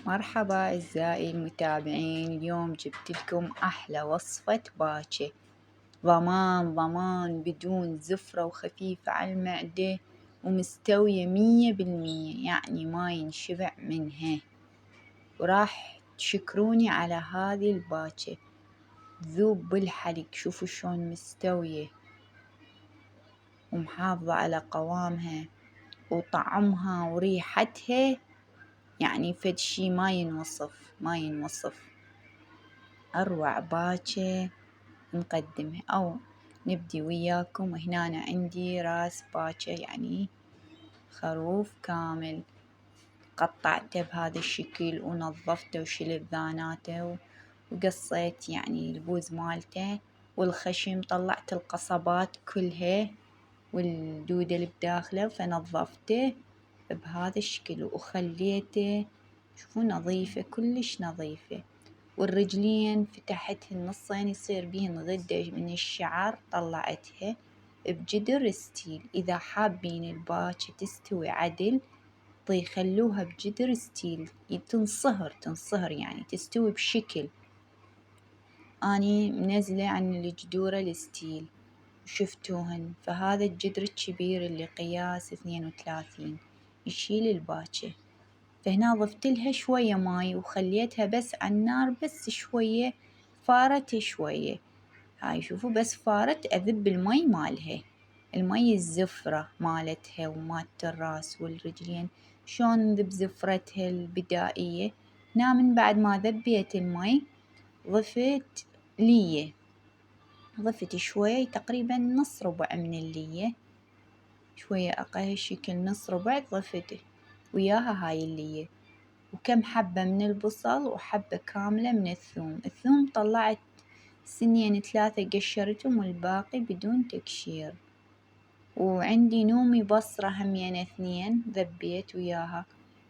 مرحبا أعزائي المتابعين، اليوم جبت لكم أحلى وصفة باكي. ضمان بدون زفرة وخفيفة على المعدة ومستوية 100%، يعني ما ينشبع منها. وراح تشكروني على هذه الباكي، تذوب بالحليب. شوفوا شلون مستوية ومحافظة على قوامها وطعمها وريحتها، يعني فد شي ما ينوصف. أروع باكي نقدمها أو نبدي وياكم. هنا أنا عندي راس باكي، يعني خروف كامل، قطعته بهذا الشكل ونظفته وشلت ذاناته وقصيت يعني البوز مالته والخشم، طلعت القصبات كلها والدودة اللي بداخله، فنظفته بهذا الشكل وخليته شوفوا نظيفة، كلش نظيفة. والرجلين فتحتهن نصين يصير بيهن غدة من الشعر، طلعتها بجدر ستيل. إذا حابين الباكي تستوي عدل خلوها بجدر ستيل، تنصهر يعني تستوي بشكل. أني منزلة عن الجدورة الستيل وشفتوهن، فهذا الجدر الكبير اللي قياس 32 يشيل الباكي. فهنا ضفت لها شوية ماي وخليتها بس على النار، بس شوية فارت شوية. هاي شوفوا بس فارت، أذب المي مالها، المي الزفرة مالتها ومالت الراس والرجلين، شلون نذب زفرتها البدائية. هنا من بعد ما ذبيت المي ضفت لية، ضفت شوي تقريبا نص ربع من اللية، شوية أقل شكل نص ربع ضفت وياها هاي اللية، وكم حبة من البصل وحبة كاملة من الثوم طلعت سنين 3 قشرتهم والباقي بدون تقشير. وعندي نومي بصرة همين 2 ذبيت وياها.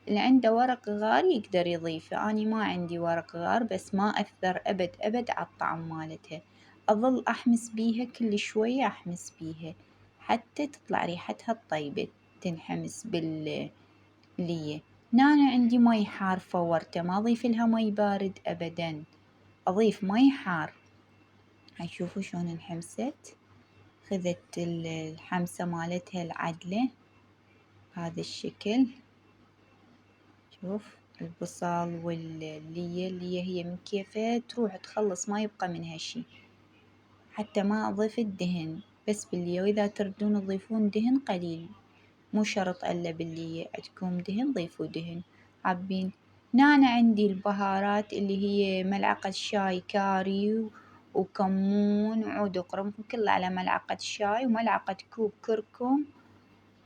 اللي عنده ورق غار يقدر يضيفه، أنا ما عندي ورق غار، بس ما أثر أبد على الطعم مالتها. أظل أحمس بيها كل شوية، أحمس بيها حتى تطلع ريحتها الطيبة، تنحمس باللية. أنا عندي مي حار فورته، ما أضيف لها مي بارد أبدا، أضيف مي حار. هاي شوفوا شلون انحمست، خذت الحمسة مالتها العدلة بهذا الشكل. شوف البصل اللية هي من كيفها تروح تخلص، ما يبقى منها شي. حتى ما أضيف الدهن، بس باللية. وإذا تردون تضيفون دهن قليل، مو شرط ألا باللية عندكم دهن ضيفوا دهن حابين. أنا عندي البهارات اللي هي ملعقة شاي كاري وكمون وعود قرنفل، كله على ملعقة شاي، وملعقة كوب كركم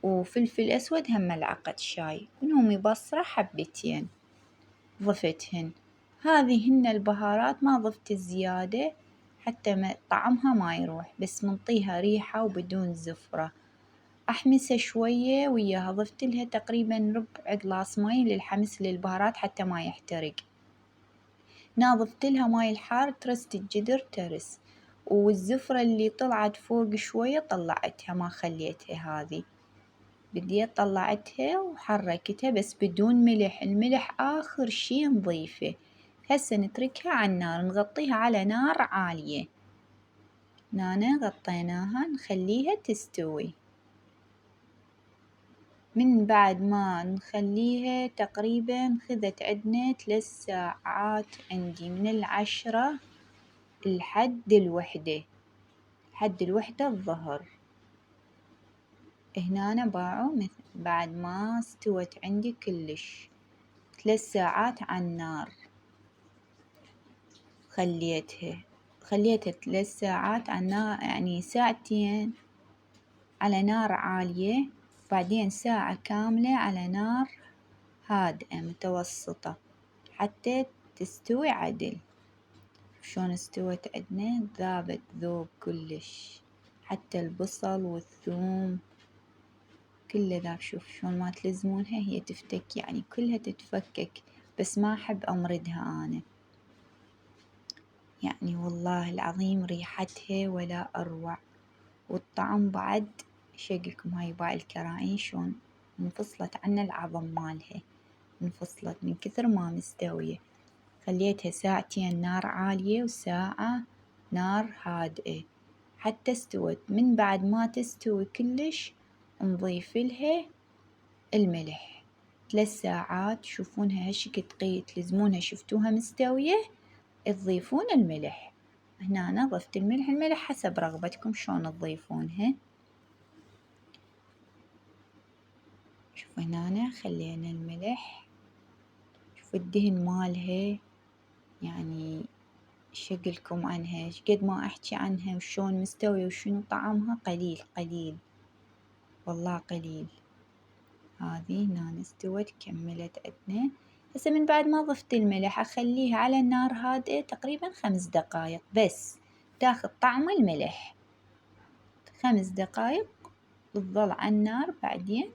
وفلفل أسود هم ملعقة شاي، ونومي بصرة حبتين ضفتهن. هذه هن البهارات، ما ضفت الزيادة حتى طعمها ما يروح، بس منطيها ريحة وبدون زفرة. أحمسها شوية وياها، ضفت لها تقريبا ربع قلاص ماي للحمس للبهارات حتى ما يحترق. هنا ضفت لها ماي الحار، ترست الجدر ترس، والزفرة اللي طلعت فوق شوية طلعتها، ما خليتها. هذه بديت طلعتها وحركتها بس بدون ملح، الملح آخر شي نضيفه. هسه نتركها على النار، نغطيها على نار عالية. هنا غطيناها نخليها تستوي. من بعد ما نخليها تقريبا خذت عندنا 3 ساعات، عندي من 10 لحد 1، لحد 1 الظهر. هنا باعوا بعد ما استوت عندي كلش 3 ساعات على النار. خليتها 3 ساعات على النار، يعني ساعتين على نار عالية، بعدين ساعة كاملة على نار هادئة متوسطة حتى تستوي عدل. شلون استوت عندنا، ذابت ذوب كلش، حتى البصل والثوم كله ذاب. شوف شلون ما تلزمونها هي تفتك، يعني كلها تتفكك، بس ما أحب أمردها أنا، يعني والله العظيم ريحتها ولا أروع، والطعم بعد شقكم. هاي باقي الكرائين شلون انفصلت عنا العظم مالها، انفصلت من كثر ما مستوية. خليتها ساعتين نار عالية وساعة نار هادئة حتى استوت. من بعد ما تستوي كلش نضيف لها الملح. 3 ساعات تشوفونها هالشكل تلزمونها، شفتوها مستوية تضيفون الملح. هنا أنا ضفت الملح حسب رغبتكم شلون تضيفونها. شوفوا هنا خلينا الملح. شوفوا الدهن مالها، يعني شقلكم عنها شقد ما أحكي عنها وشون مستوية وشنو طعمها قليل قليل والله قليل. هذي هنا استوت كملت عدنا. هسه من بعد ما ضفت الملح أخليها على النار هادئة تقريبا 5 دقايق بس تاخذ طعم الملح. 5 دقايق تظل على النار، بعدين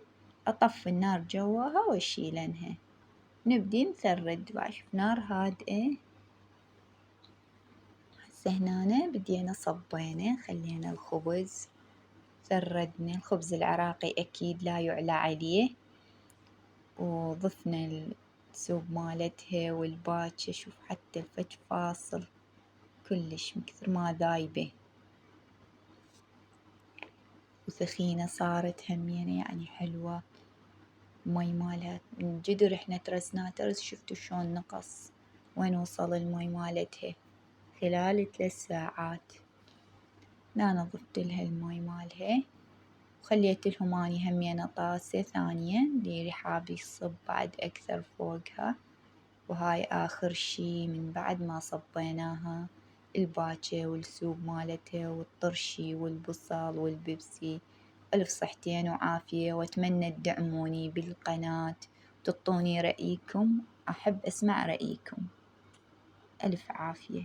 أطفي النار جواها وأشيلنها. نبدي نثرد بعد نار هادئة. هسه هنا بدينا صبينا، خلينا الخبز ثردنا الخبز العراقي أكيد لا يعلى عليه، وضفنا السوق مالتها والباكة. شوف حتى الفج فاصل كلش من كثر ما ذايبة وثخينة صارت همينة، يعني حلوة. المي مالها من جدر احنا ترسناه ترس، شفتوا شلون نقص وين وصل المي مالتها خلال 3 ساعات. أنا ضفت لها المي مالها وخليت لهم اني همينة طاسة ثانية اللي حاب يصب بعد أكثر فوقها. وهاي آخر شي من بعد ما صبيناها الباكة والسوق مالتها والطرشي والبصل والبيبسي. ألف صحتين وعافية، وأتمنى تدعموني بالقناة وتعطوني رأيكم، أحب أسمع رأيكم. ألف عافية.